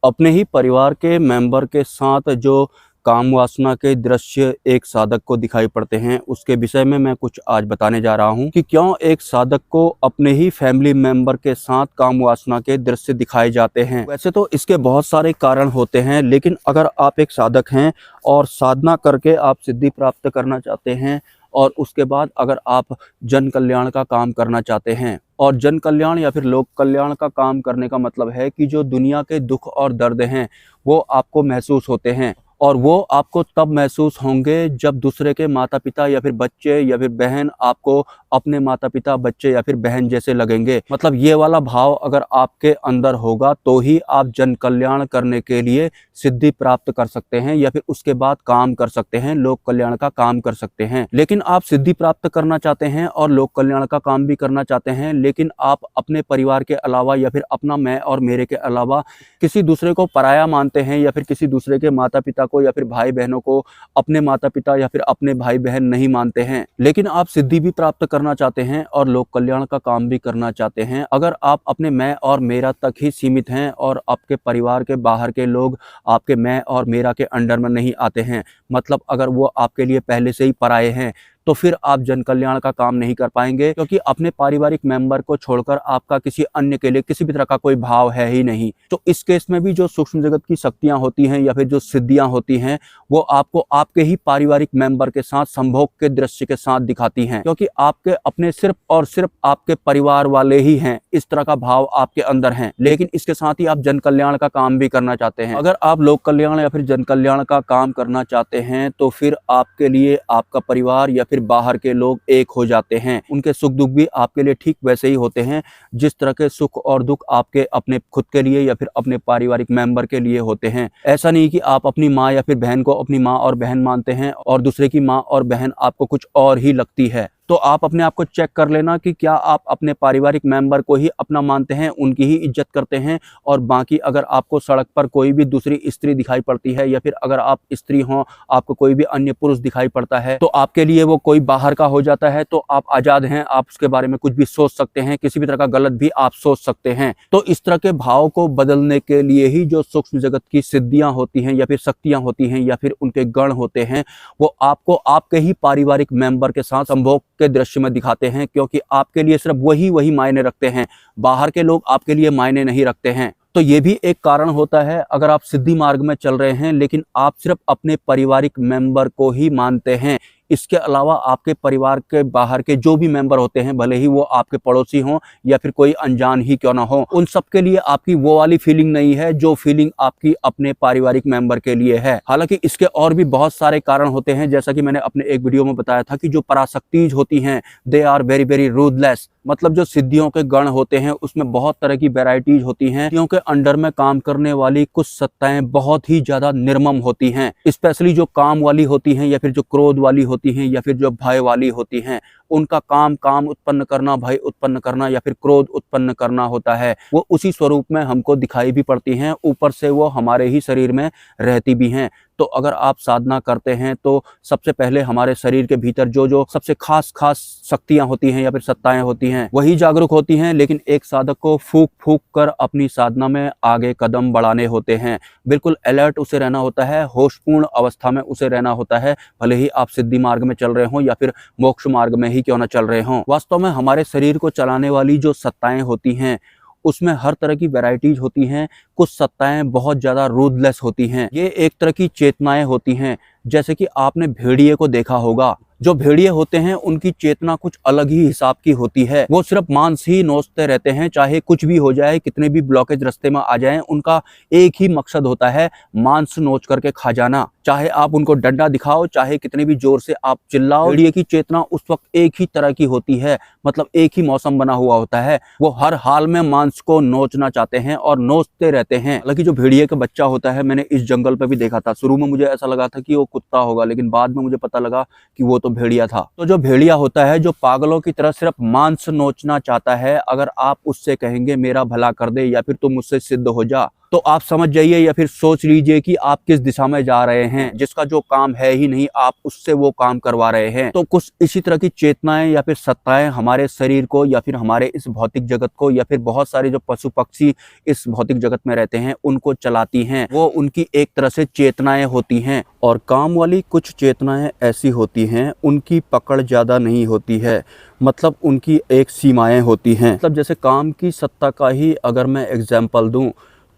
अपने ही परिवार के मेंबर के साथ जो काम वासना के दृश्य एक साधक को दिखाई पड़ते हैं, उसके विषय में मैं कुछ आज बताने जा रहा हूं कि क्यों एक साधक को अपने ही फैमिली मेंबर के साथ काम वासना के दृश्य दिखाए जाते हैं। वैसे तो इसके बहुत सारे कारण होते हैं, लेकिन अगर आप एक साधक हैं और साधना करके आप सिद्धि प्राप्त करना चाहते हैं और उसके बाद अगर आप जन कल्याण का काम करना चाहते हैं, और जन कल्याण या फिर लोक कल्याण का काम करने का मतलब है कि जो दुनिया के दुख और दर्द हैं वो आपको महसूस होते हैं, और वो आपको तब महसूस होंगे जब दूसरे के माता पिता या फिर बच्चे या फिर बहन आपको अपने माता पिता, बच्चे या फिर बहन जैसे लगेंगे। मतलब ये वाला भाव अगर आपके अंदर होगा तो ही आप जन कल्याण करने के लिए सिद्धि प्राप्त कर सकते हैं या फिर उसके बाद काम कर सकते हैं, लोक कल्याण का काम कर सकते हैं। लेकिन आप सिद्धि प्राप्त करना चाहते हैं और लोक कल्याण का काम भी करना चाहते हैं, लेकिन आप अपने परिवार के अलावा या फिर अपना मैं और मेरे के अलावा किसी दूसरे को पराया मानते हैं, या फिर किसी दूसरे के माता पिता को या फिर भाई बहनों को अपने माता पिता या फिर अपने भाई बहन नहीं मानते हैं। लेकिन आप सिद्धि भी प्राप्त करना चाहते हैं और लोक कल्याण का काम भी करना चाहते हैं। अगर आप अपने मैं और मेरा तक ही सीमित हैं और आपके परिवार के बाहर के लोग आपके मैं और मेरा के अंडर में नहीं आते हैं, मतलब अगर वो आपके लिए पहले से ही पराये हैं, तो फिर आप जन कल्याण का काम नहीं कर पाएंगे, क्योंकि अपने पारिवारिक मेंबर को छोड़कर आपका किसी अन्य के लिए किसी भी तरह का कोई भाव है ही नहीं। तो इस केस में भी जो सूक्ष्म जगत की शक्तियां होती हैं या फिर जो सिद्धियां होती हैं, वो आपको आपके ही पारिवारिक मेंबर के साथ संभोग के दृश्य के साथ दिखाती हैं, क्योंकि आपके अपने सिर्फ और सिर्फ आपके परिवार वाले ही हैं, इस तरह का भाव आपके अंदर है। लेकिन इसके साथ ही आप जन कल्याण का काम भी करना चाहते हैं। अगर आप लोक कल्याण या फिर जन कल्याण का काम करना चाहते हैं तो फिर आपके लिए आपका परिवार या फिर बाहर के लोग एक हो जाते हैं। उनके सुख दुख भी आपके लिए ठीक वैसे ही होते हैं जिस तरह के सुख और दुख आपके अपने खुद के लिए या फिर अपने पारिवारिक मेंबर के लिए होते हैं। ऐसा नहीं कि आप अपनी माँ या फिर बहन को अपनी माँ और बहन मानते हैं और दूसरे की माँ और बहन आपको कुछ और ही लगती है। तो आप अपने आप को चेक कर लेना कि क्या आप अपने पारिवारिक मेंबर को ही अपना मानते हैं, उनकी ही इज्जत करते हैं, और बाकी अगर आपको सड़क पर कोई भी दूसरी स्त्री दिखाई पड़ती है या फिर अगर आप स्त्री हो, आपको कोई भी अन्य पुरुष दिखाई पड़ता है, तो आपके लिए वो कोई बाहर का हो जाता है, तो आप आजाद हैं, आप उसके बारे में कुछ भी सोच सकते हैं, किसी भी तरह का गलत भी आप सोच सकते हैं। तो इस तरह के भाव को बदलने के लिए ही जो सूक्ष्म जगत की सिद्धियां होती हैं या फिर शक्तियां होती हैं या फिर उनके गण होते हैं, वो आपको आपके ही पारिवारिक मेंबर के साथ संभोग के दृश्य में दिखाते हैं, क्योंकि आपके लिए सिर्फ वही मायने रखते हैं, बाहर के लोग आपके लिए मायने नहीं रखते हैं। तो ये भी एक कारण होता है, अगर आप सिद्धि मार्ग में चल रहे हैं लेकिन आप सिर्फ अपने पारिवारिक मेंबर को ही मानते हैं, इसके अलावा आपके परिवार के बाहर के जो भी मेंबर होते हैं, भले ही वो आपके पड़ोसी हों या फिर कोई अनजान ही क्यों ना हो, उन सब के लिए आपकी वो वाली फीलिंग नहीं है जो फीलिंग आपकी अपने पारिवारिक मेंबर के लिए है। हालांकि इसके और भी बहुत सारे कारण होते हैं, जैसा कि मैंने अपने एक वीडियो में बताया था कि जो पराशक्तिज होती हैं, they are very very ruthless. मतलब जो सिद्धियों के गण होते हैं उसमें बहुत तरह की वैरायटीज होती हैं, क्योंकि अंडर में काम करने वाली कुछ सत्ताएं बहुत ही ज्यादा निर्मम होती हैं। स्पेशली जो काम वाली होती हैं या फिर जो क्रोध वाली होती हैं या फिर जो भय वाली होती हैं, उनका काम उत्पन्न करना, भय उत्पन्न करना या फिर क्रोध उत्पन्न करना होता है। वो उसी स्वरूप में हमको दिखाई भी पड़ती हैं, ऊपर से वो हमारे ही शरीर में रहती भी हैं। तो अगर आप साधना करते हैं तो सबसे पहले हमारे शरीर के भीतर जो जो सबसे खास शक्तियां होती हैं या फिर सत्ताएं होती हैं वही जागरूक होती हैं, लेकिन एक साधक को फूंक फूंक कर अपनी साधना में आगे कदम बढ़ाने होते हैं। बिल्कुल अलर्ट उसे रहना होता है, होशपूर्ण अवस्था में उसे रहना होता है, भले ही आप सिद्धि मार्ग में चल रहे हों या फिर मोक्ष मार्ग में ही क्यों ना चल रहे हों। वास्तव में हमारे शरीर को चलाने वाली जो सत्ताएं होती हैं उसमें हर तरह की वैरायटीज होती हैं। कुछ सत्ताएं बहुत ज्यादा रूथलेस होती हैं, ये एक तरह की चेतनाएं होती हैं। जैसे कि आपने भेड़िए को देखा होगा, जो भेड़िए होते हैं उनकी चेतना कुछ अलग ही हिसाब की होती है। वो सिर्फ मांस ही नोचते रहते हैं, चाहे कुछ भी हो जाए, कितने भी ब्लॉकेज रास्ते में आ जाएं, उनका एक ही मकसद होता है, मांस नोच करके खा जाना। चाहे आप उनको डंडा दिखाओ, चाहे कितने भी जोर से आप चिल्लाओ, भेड़िए की चेतना उस वक्त एक ही तरह की होती है, मतलब एक ही मौसम बना हुआ होता है। वो हर हाल में मांस को नोचना चाहते हैं और नोचते रहते हैं। हालांकि जो भेड़िए का बच्चा होता है, मैंने इस जंगल पे भी देखा था। शुरू में मुझे ऐसा लगा था कि वो कुत्ता होगा, लेकिन बाद में मुझे पता लगा कि वो तो भेड़िया था। तो जो भेड़िया होता है, जो पागलों की तरह सिर्फ मांस नोचना चाहता है, अगर आप उससे कहेंगे मेरा भला कर दे या फिर तुम मुझसे सिद्ध हो जा, तो आप समझ जाइए या फिर सोच लीजिए कि आप किस दिशा में जा रहे हैं। जिसका जो काम है ही नहीं, आप उससे वो काम करवा रहे हैं। तो कुछ इसी तरह की चेतनाएं या फिर सत्ताएं हमारे शरीर को या फिर हमारे इस भौतिक जगत को या फिर बहुत सारे जो पशु पक्षी इस भौतिक जगत में रहते हैं उनको चलाती हैं। वो उनकी एक तरह से चेतनाएं होती हैं। और काम वाली कुछ चेतनाएं ऐसी होती हैं, उनकी पकड़ ज़्यादा नहीं होती है, मतलब उनकी एक सीमाएं होती हैं। मतलब जैसे काम की सत्ता का ही अगर मैं एग्जाम्पल दूं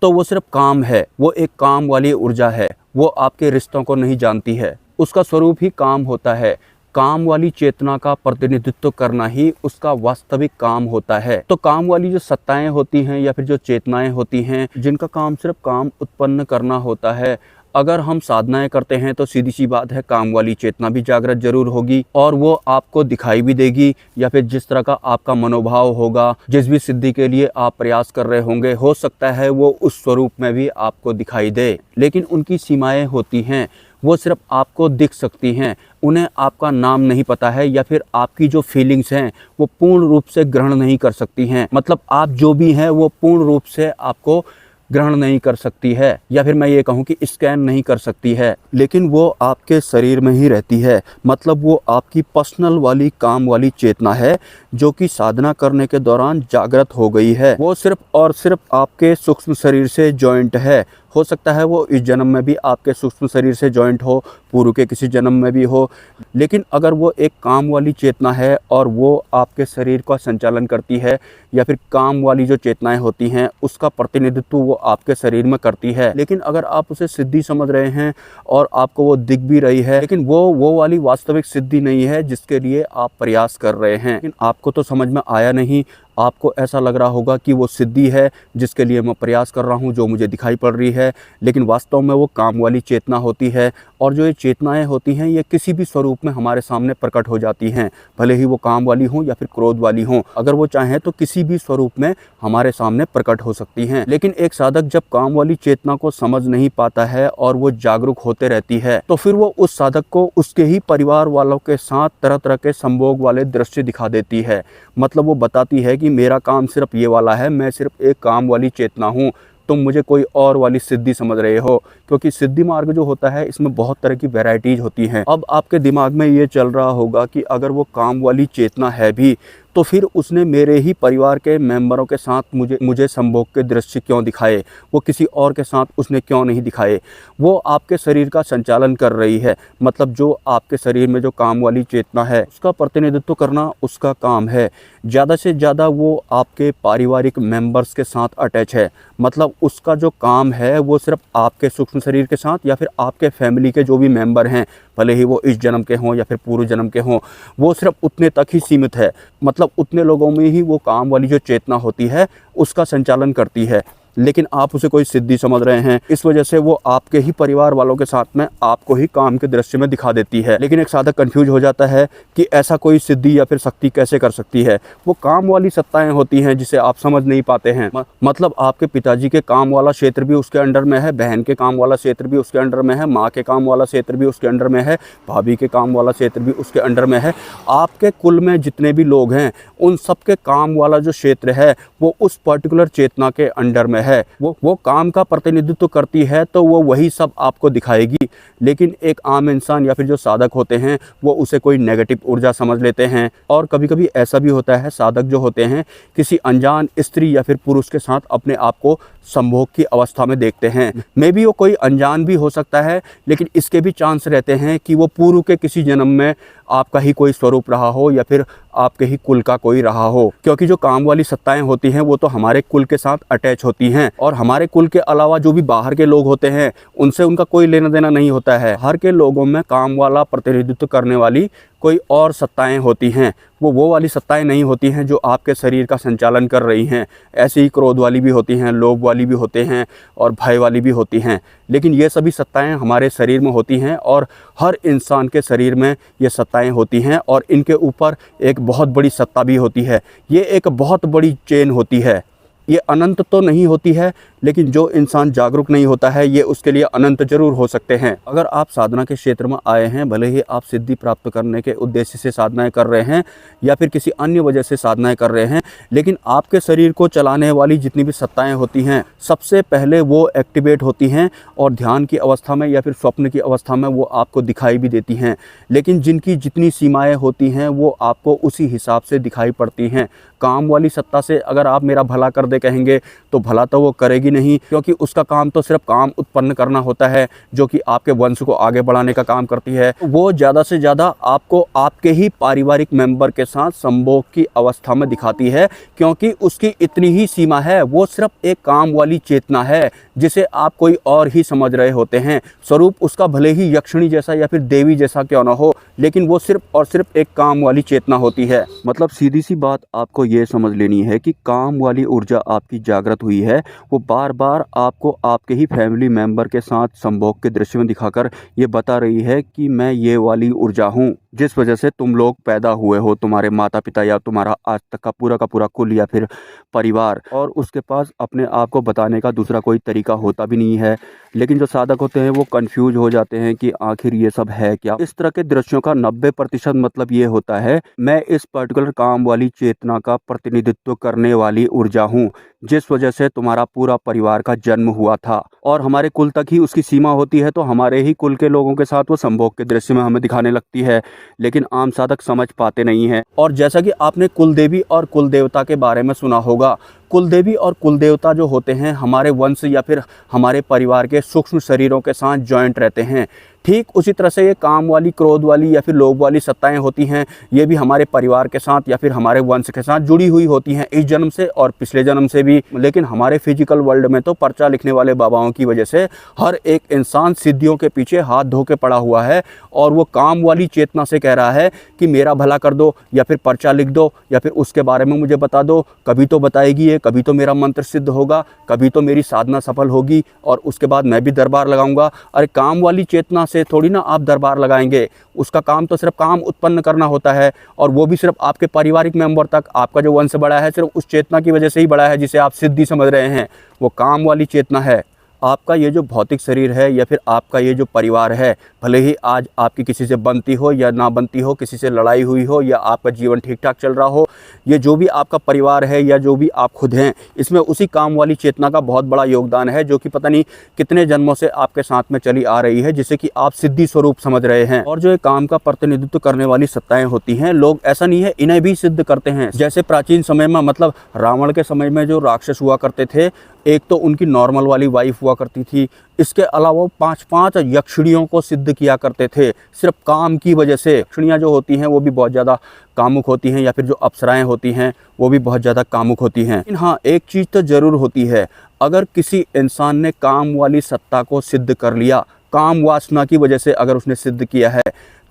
तो वो सिर्फ काम है, वो एक काम वाली ऊर्जा है। वो आपके रिश्तों को नहीं जानती है, उसका स्वरूप ही काम होता है। काम वाली चेतना का प्रतिनिधित्व करना ही उसका वास्तविक काम होता है। तो काम वाली जो सत्ताएं होती हैं या फिर जो चेतनाएं होती हैं, जिनका काम सिर्फ काम उत्पन्न करना होता है, अगर हम साधनाएं करते हैं तो सीधी सी बात है, काम वाली चेतना भी जागृत जरूर होगी और वो आपको दिखाई भी देगी। या फिर जिस तरह का आपका मनोभाव होगा, जिस भी सिद्धि के लिए आप प्रयास कर रहे होंगे, हो सकता है वो उस स्वरूप में भी आपको दिखाई दे। लेकिन उनकी सीमाएं होती हैं, वो सिर्फ आपको दिख सकती हैं। उन्हें आपका नाम नहीं पता है या फिर आपकी जो फीलिंग्स हैं वो पूर्ण रूप से ग्रहण नहीं कर सकती हैं। मतलब आप जो भी हैं वो पूर्ण रूप से आपको ग्रहण नहीं कर सकती है, या फिर मैं ये कहूँ कि स्कैन नहीं कर सकती है। लेकिन वो आपके शरीर में ही रहती है। मतलब वो आपकी पर्सनल वाली काम वाली चेतना है जो कि साधना करने के दौरान जागृत हो गई है। वो सिर्फ और सिर्फ आपके सूक्ष्म शरीर से जॉइंट है। हो सकता है वो इस जन्म में भी आपके सूक्ष्म शरीर से जॉइंट हो, पूर्व के किसी जन्म में भी हो। लेकिन अगर वो एक काम वाली चेतना है और वो आपके शरीर का संचालन करती है, या फिर काम वाली जो चेतनाएं होती हैं उसका प्रतिनिधित्व वो आपके शरीर में करती है। लेकिन अगर आप उसे सिद्धि समझ रहे हैं और आपको वो दिख भी रही है, लेकिन वो वाली वास्तविक सिद्धि नहीं है जिसके लिए आप प्रयास कर रहे हैं। लेकिन आपको तो समझ में आया नहीं, आपको ऐसा लग रहा होगा कि वो सिद्धि है जिसके लिए मैं प्रयास कर रहा हूँ, जो मुझे दिखाई पड़ रही है। लेकिन वास्तव में वो काम वाली चेतना होती है। और जो ये चेतनाएं होती हैं ये किसी भी स्वरूप में हमारे सामने प्रकट हो जाती हैं, भले ही वो काम वाली हों या फिर क्रोध वाली हों। अगर वो चाहें तो किसी भी स्वरूप में हमारे सामने प्रकट हो सकती हैं। लेकिन एक साधक जब काम वाली चेतना को समझ नहीं पाता है और वो जागरूक होते रहती है, तो फिर वो उस साधक को उसके ही परिवार वालों के साथ तरह तरह के संभोग वाले दृश्य दिखा देती है। मतलब वो बताती है कि मेरा काम सिर्फ ये वाला है, मैं सिर्फ एक काम वाली चेतना हूँ, तुम मुझे कोई और वाली सिद्धि समझ रहे हो। क्योंकि सिद्धि मार्ग जो होता है इसमें बहुत तरह की वैरायटीज होती हैं। अब आपके दिमाग में ये चल रहा होगा कि अगर वो काम वाली चेतना है भी तो फिर उसने मेरे ही परिवार के मेंबरों के साथ मुझे संभोग के दृश्य क्यों दिखाए, वो किसी और के साथ उसने क्यों नहीं दिखाए। वो आपके शरीर का संचालन कर रही है। मतलब जो आपके शरीर में जो काम वाली चेतना है उसका प्रतिनिधित्व करना उसका काम है। ज़्यादा से ज़्यादा वो आपके पारिवारिक मेंबर्स के साथ अटैच है। मतलब उसका जो काम है वो सिर्फ आपके सूक्ष्म शरीर के साथ या फिर आपके फैमिली के जो भी मेंबर हैं, भले ही वो इस जन्म के हों या फिर पूर्व जन्म के हों, वो सिर्फ उतने तक ही सीमित है। मतलब उतने लोगों में ही वो काम वाली जो चेतना होती है उसका संचालन करती है। लेकिन आप उसे कोई सिद्धि समझ रहे हैं, इस वजह से वो आपके ही परिवार वालों के साथ में आपको ही काम के दृश्य में दिखा देती है। लेकिन एक साधक कंफ्यूज हो जाता है कि ऐसा कोई सिद्धि या फिर शक्ति कैसे कर सकती है। वो काम वाली सत्ताएं होती हैं जिसे आप समझ नहीं पाते हैं। मतलब आपके पिताजी के काम वाला क्षेत्र भी उसके अंडर में है, बहन के काम वाला क्षेत्र भी उसके अंडर में है, माँ के काम वाला क्षेत्र भी उसके अंडर में है, भाभी के काम वाला क्षेत्र भी उसके अंडर में है। आपके कुल में जितने भी लोग हैं उन सबके काम वाला जो क्षेत्र है वो उस पर्टिकुलर चेतना के अंडर में है। वो काम का प्रतिनिधित्व करती है तो वो वही सब आपको दिखाएगी। लेकिन एक आम इंसान या फिर जो साधक होते हैं वो उसे कोई नेगेटिव ऊर्जा समझ लेते हैं। और कभी कभी ऐसा भी होता है, साधक जो होते हैं किसी अनजान स्त्री या फिर पुरुष के साथ अपने आप को संभोग की अवस्था में देखते हैं। मे बी वो कोई अनजान भी हो सकता है, लेकिन इसके भी चांस रहते हैं कि वो पूर्व के किसी जन्म में आपका ही कोई स्वरूप रहा हो या फिर आपके ही कुल का कोई रहा हो। क्योंकि जो काम वाली सत्ताएं होती हैं वो तो हमारे कुल के साथ अटैच होती हैं, और हमारे कुल के अलावा जो भी बाहर के लोग होते हैं उनसे उनका कोई लेना देना नहीं होता है। हर के लोगों में काम वाला प्रतिनिधित्व करने वाली कोई और सत्ताएं होती हैं। वो वाली सत्ताएं नहीं होती हैं जो आपके शरीर का संचालन कर रही हैं। ऐसी ही क्रोध वाली भी होती हैं, लोभ वाली भी होते हैं और भय वाली भी होती हैं। लेकिन ये सभी सत्ताएं हमारे शरीर में होती हैं और हर इंसान के शरीर में ये सत्ताएं होती हैं, और इनके ऊपर एक बहुत बड़ी सत्ता भी होती है। ये एक बहुत बड़ी चेन होती है। ये अनंत तो नहीं होती है, लेकिन जो इंसान जागरूक नहीं होता है ये उसके लिए अनंत जरूर हो सकते हैं। अगर आप साधना के क्षेत्र में आए हैं, भले ही आप सिद्धि प्राप्त करने के उद्देश्य से साधनाएं कर रहे हैं या फिर किसी अन्य वजह से साधनाएं कर रहे हैं, लेकिन आपके शरीर को चलाने वाली जितनी भी सत्ताएं होती हैं सबसे पहले वो एक्टिवेट होती हैं और ध्यान की अवस्था में या फिर स्वप्न की अवस्था में वो आपको दिखाई भी देती हैं। लेकिन जिनकी जितनी सीमाएं होती हैं वो आपको उसी हिसाब से दिखाई पड़ती हैं। काम वाली सत्ता से अगर आप मेरा भला कर दे कहेंगे तो भला तो वो करेगी नहीं, क्योंकि उसका काम तो सिर्फ काम उत्पन्न करना होता है, जो कि आपके वंश को आगे बढ़ाने का काम करती है। वो ज़्यादा से ज़्यादा आपको आपके ही पारिवारिक मेंबर के साथ संभोग की अवस्था में दिखाती है, क्योंकि उसकी इतनी ही सीमा है। वो सिर्फ एक काम वाली चेतना है जिसे आप कोई और ही समझ रहे होते हैं। स्वरूप उसका भले ही यक्षिणी जैसा या फिर देवी जैसा क्यों ना हो, लेकिन वो सिर्फ और सिर्फ एक काम वाली चेतना होती है। मतलब सीधी सी बात आपको ये समझ लेनी है कि काम वाली ऊर्जा आपकी जागृत हुई है, वो बार बार आपको आपके ही फैमिली मेंबर के साथ संभोग के दृश्य में दिखाकर ये बता रही है कि मैं ये वाली ऊर्जा हूँ, जिस वजह से तुम लोग पैदा हुए हो, तुम्हारे माता पिता या तुम्हारा आज तक का पूरा कुल या फिर परिवार। और उसके पास अपने आप को बताने का दूसरा कोई तरीका होता भी नहीं है। लेकिन जो साधक होते हैं वो कंफ्यूज हो जाते हैं कि आखिर ये सब है क्या। इस तरह के दृश्यों का 90% मतलब ये होता है, मैं इस पर्टिकुलर काम वाली चेतना का प्रतिनिधित्व करने वाली ऊर्जा हूँ, जिस वजह से तुम्हारा पूरा परिवार का जन्म हुआ था और हमारे कुल तक ही उसकी सीमा होती है। तो हमारे ही कुल के लोगों के साथ वो संभोग के दृश्य में हमें दिखाने लगती है, लेकिन आम साधक समझ पाते नहीं हैं। और जैसा कि आपने कुल देवी और कुल देवता के बारे में सुना होगा, कुल देवी और कुल देवता जो होते हैं हमारे वंश या फिर हमारे परिवार के सूक्ष्म शरीरों के साथ जॉइंट रहते हैं। ठीक उसी तरह से ये काम वाली, क्रोध वाली या फिर लोभ वाली सत्ताएं होती हैं, ये भी हमारे परिवार के साथ या फिर हमारे वंश के साथ जुड़ी हुई होती हैं, इस जन्म से और पिछले जन्म से भी। लेकिन हमारे फिजिकल वर्ल्ड में तो पर्चा लिखने वाले बाबाओं की वजह से हर एक इंसान सिद्धियों के पीछे हाथ धो के पड़ा हुआ है और वो काम वाली चेतना से कह रहा है कि मेरा भला कर दो या फिर पर्चा लिख दो या फिर उसके बारे में मुझे बता दो। कभी तो बताएगी ये, कभी तो मेरा मंत्र सिद्ध होगा, कभी तो मेरी साधना सफल होगी और उसके बाद मैं भी दरबार लगाऊंगा। अरे काम वाली चेतना से थोड़ी ना आप दरबार लगाएंगे, उसका काम तो सिर्फ काम उत्पन्न करना होता है, और वो भी सिर्फ आपके पारिवारिक मेंबर तक। आपका जो वंश बड़ा है सिर्फ उस चेतना की वजह से ही बड़ा है जिसे आप सिद्धि समझ रहे हैं, वो काम वाली चेतना है। आपका ये जो भौतिक शरीर है या फिर आपका ये जो परिवार है, भले ही आज आपकी किसी से बनती हो या ना बनती हो, किसी से लड़ाई हुई हो या आपका जीवन ठीक ठाक चल रहा हो, ये जो भी आपका परिवार है या जो भी आप खुद हैं, इसमें उसी काम वाली चेतना का बहुत बड़ा योगदान है, जो कि पता नहीं कितने जन्मों से आपके साथ में चली आ रही है, जिसे कि आप सिद्धि स्वरूप समझ रहे हैं। और जो ये काम का प्रतिनिधित्व करने वाली सत्ताएं होती हैं, लोग ऐसा नहीं है इन्हें भी सिद्ध करते हैं। जैसे प्राचीन समय में, मतलब रावण के समय में जो राक्षस हुआ करते थे, एक तो उनकी नॉर्मल वाली वाइफ हुआ करती थी, इसके अलावा 5-5 यक्षिणियों को सिद्ध किया करते थे सिर्फ काम की वजह से। यक्षिणियाँ जो होती हैं वो भी बहुत ज़्यादा कामुक होती हैं, या फिर जो अप्सराएं होती हैं वो भी बहुत ज़्यादा कामुक होती हैं। लेकिन हाँ, एक चीज़ तो ज़रूर होती है, अगर किसी इंसान ने काम वाली सत्ता को सिद्ध कर लिया, काम वासना की वजह से अगर उसने सिद्ध किया है,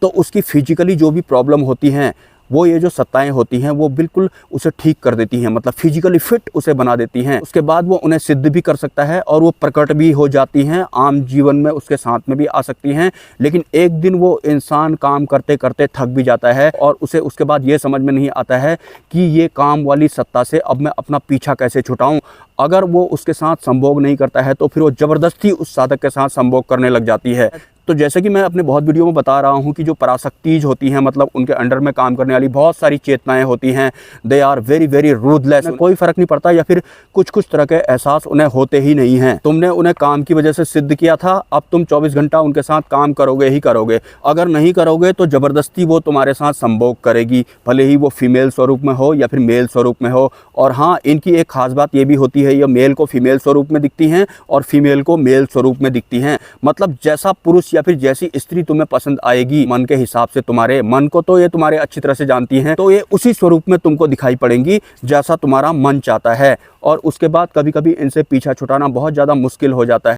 तो उसकी फिजिकली जो भी प्रॉब्लम होती हैं वो ये जो सत्ताएं होती हैं वो बिल्कुल उसे ठीक कर देती हैं, मतलब फिजिकली फिट उसे बना देती हैं। उसके बाद वो उन्हें सिद्ध भी कर सकता है और वो प्रकट भी हो जाती हैं, आम जीवन में उसके साथ में भी आ सकती हैं। लेकिन एक दिन वो इंसान काम करते करते थक भी जाता है और उसे उसके बाद ये समझ में नहीं आता है कि ये काम वाली सत्ता से अब मैं अपना पीछा कैसे छुटाऊं। अगर वो उसके साथ संभोग नहीं करता है तो फिर वो ज़बरदस्ती उस साधक के साथ संभोग करने लग जाती है। तो जैसे कि मैं अपने बहुत वीडियो में बता रहा हूँ कि जो पराशक्तिज होती हैं, मतलब उनके अंडर में काम करने वाली बहुत सारी चेतनाएं होती हैं, they are very very ruthless. कोई फर्क नहीं पड़ता या फिर कुछ तरह के एहसास उन्हें होते ही नहीं हैं। तुमने उन्हें काम की वजह से सिद्ध किया था, अब तुम 24 घंटा उनके साथ काम करोगे ही करोगे। अगर नहीं करोगे तो ज़बरदस्ती वो तुम्हारे साथ संभोग करेगी, भले ही वो फीमेल स्वरूप में हो या फिर मेल स्वरूप में हो। और हाँ, इनकी एक खास बात ये भी होती है, ये मेल को फीमेल स्वरूप में दिखती हैं और फीमेल को मेल स्वरूप में दिखती हैं। मतलब जैसा पुरुष या फिर जैसी स्त्री तुम्हें पसंद आएगी मन के हिसाब से, तुम्हारे मन को तो ये तुम्हारे अच्छी तरह से जानती हैं, तो ये उसी स्वरूप में तुमको दिखाई पड़ेंगी जैसा तुम्हारा मन चाहता है। और उसके बाद कभी कभी इनसे पीछा छुटाना बहुत ज़्यादा मुश्किल हो जाता है।